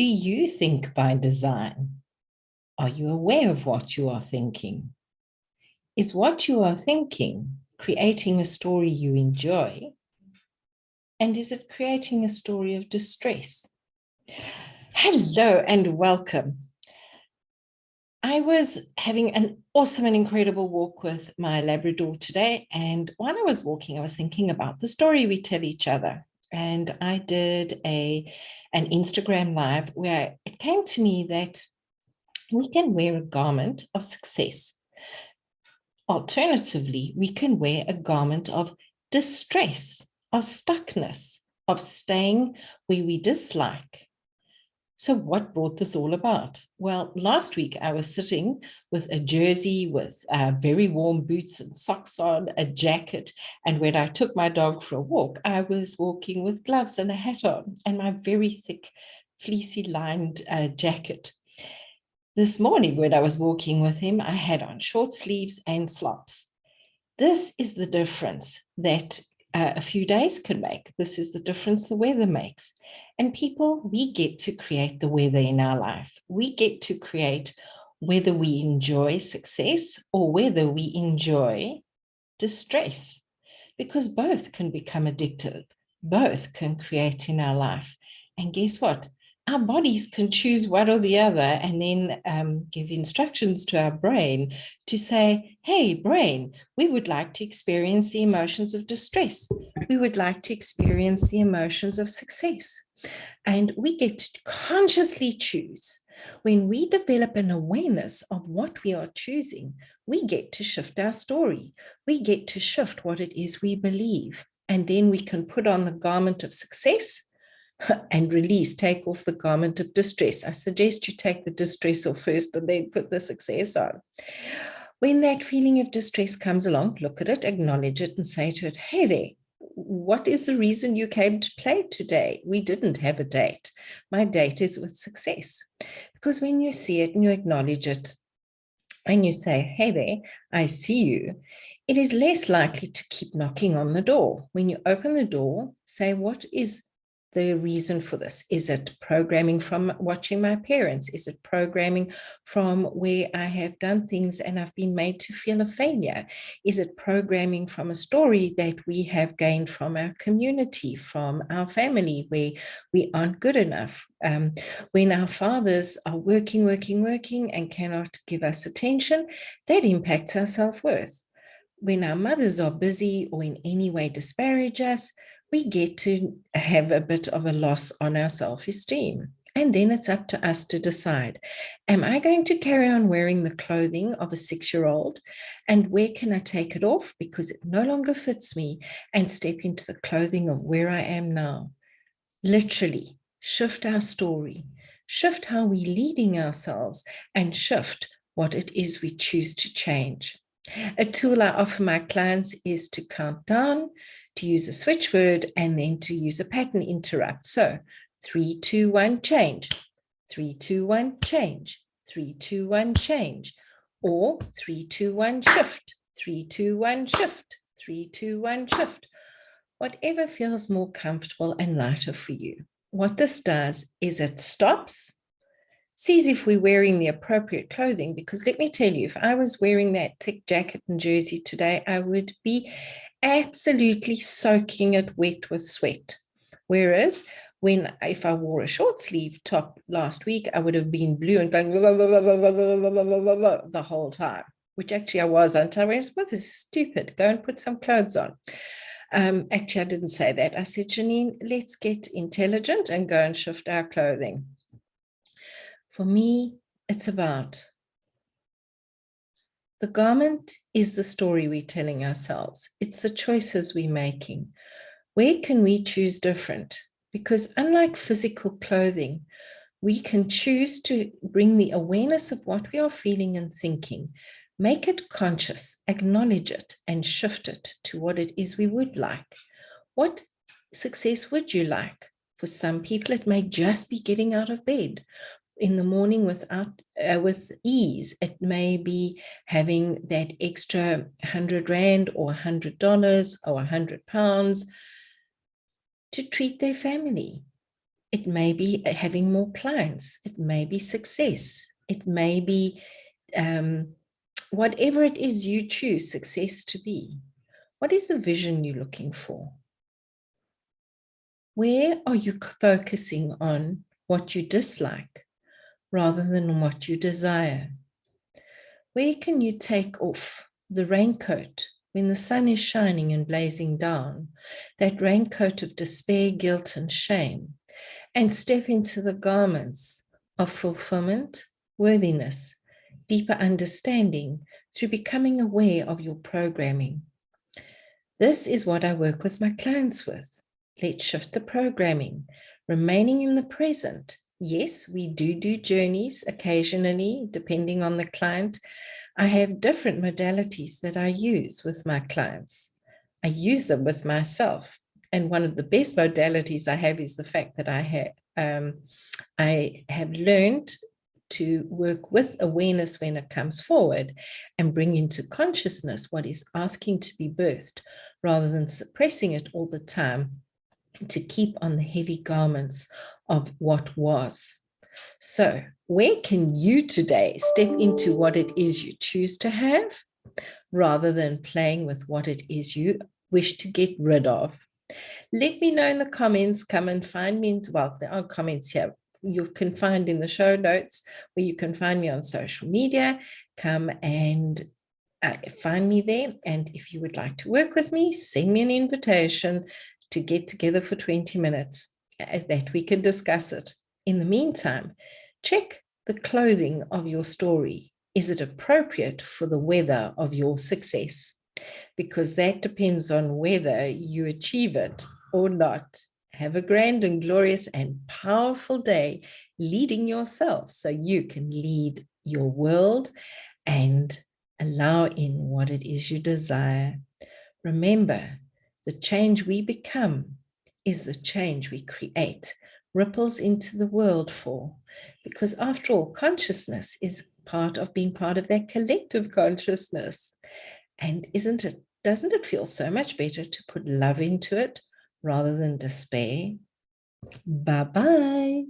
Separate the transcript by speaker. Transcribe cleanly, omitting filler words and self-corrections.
Speaker 1: Do you think by design? Are you aware of what you are thinking? Is what you are thinking creating a story you enjoy? And is it creating a story of distress? Hello and welcome. I was having an awesome and incredible walk with my Labrador today. And while I was walking, I was thinking about the story we tell each other. And I did an Instagram live where it came to me that we can wear a garment of success. Alternatively, we can wear a garment of distress, of stuckness, of staying where we dislike. So what brought this all about? Well, last week I was sitting with a jersey with very warm boots and socks on, a jacket. And when I took my dog for a walk, I was walking with gloves and a hat on and my very thick, fleecy lined jacket. This morning, when I was walking with him, I had on short sleeves and slops. This is the difference that a few days can make. This is the difference the weather makes. And people, we get to create the weather in our life. We get to create whether we enjoy success or whether we enjoy distress, because both can become addictive. Both can create in our life. And guess what? Our bodies can choose one or the other and then give instructions to our brain to say, hey, brain, we would like to experience the emotions of distress. We would like to experience the emotions of success. And we get to consciously choose. When we develop an awareness of what we are choosing, we get to shift our story. We get to shift what it is we believe. And then we can put on the garment of success and release, take off the garment of distress. I suggest you take the distress off first and then put the success on. When that feeling of distress comes along, look at it, acknowledge it, and say to it, hey there, what is the reason you came to play today? We didn't have a date. My date is with success. Because when you see it and you acknowledge it, and you say, hey there, I see you, it is less likely to keep knocking on the door. When you open the door, say, what is the reason for this? Is it programming from watching my parents? Is it programming from where I have done things and I've been made to feel a failure? Is it programming from a story that we have gained from our community, from our family, where we aren't good enough? When our fathers are working and cannot give us attention, that impacts our self-worth. When our mothers are busy or in any way disparage us, we get to have a bit of a loss on our self-esteem. And then it's up to us to decide, am I going to carry on wearing the clothing of a 6-year-old? And where can I take it off because it no longer fits me, and step into the clothing of where I am now? Literally, shift our story, shift how we're leading ourselves, and shift what it is we choose to change. A tool I offer my clients is to count down, to use a switch word, and then to use a pattern interrupt. So 3, 2, 1, change. 3, 2, 1, change. 3, 2, 1, change. Or 3, 2, 1, shift. 3, 2, 1, shift. 3, 2, 1, shift. Whatever feels more comfortable and lighter for you. What this does is it stops, sees if we're wearing the appropriate clothing, because let me tell you, if I was wearing that thick jacket and jersey today, I would be absolutely soaking it wet with sweat. Whereas if I wore a short sleeve top last week, I would have been blue and going the whole time, which actually I was until I went, well, this is stupid. Go and put some clothes on. Actually, I didn't say that. I said, Janine, let's get intelligent and go and shift our clothing. For me, it's about the garment is the story we're telling ourselves. It's the choices we're making. Where can we choose different? Because unlike physical clothing, we can choose to bring the awareness of what we are feeling and thinking, make it conscious, acknowledge it, and shift it to what it is we would like. What success would you like? For some people, it may just be getting out of bed in the morning with ease. It may be having that extra 100 Rand or $100 or £100 to treat their family. It may be having more clients. It may be success. It may be whatever it is you choose success to be. What is the vision you're looking for? Where are you focusing on what you dislike rather than what you desire? Where can you take off the raincoat when the sun is shining and blazing down, that raincoat of despair, guilt, and shame, and step into the garments of fulfillment, worthiness, deeper understanding through becoming aware of your programming? This is what I work with my clients with. Let's shift the programming, remaining in the present. Yes, we do journeys occasionally, depending on the client. I have different modalities that I use with my clients. I use them with myself. And one of the best modalities I have is the fact that I have learned to work with awareness when it comes forward and bring into consciousness what is asking to be birthed rather than suppressing it all the time to keep on the heavy garments of what was. So where can you today step into what it is you choose to have rather than playing with what it is you wish to get rid of? Let me know in the comments. Come and find me. Well, there are comments here you can find in the show notes, where you can find me on social media. Come and find me there. And if you would like to work with me, send me an invitation to get together for 20 minutes that we can discuss it. In the meantime, check the clothing of your story. Is it appropriate for the weather of your success? Because that depends on whether you achieve it or not. Have a grand and glorious and powerful day leading yourself so you can lead your world and allow in what it is you desire. Remember, the change we become is the change we create, ripples into the world for. Because after all, consciousness is part of being part of that collective consciousness. And doesn't it feel so much better to put love into it rather than despair? Bye-bye.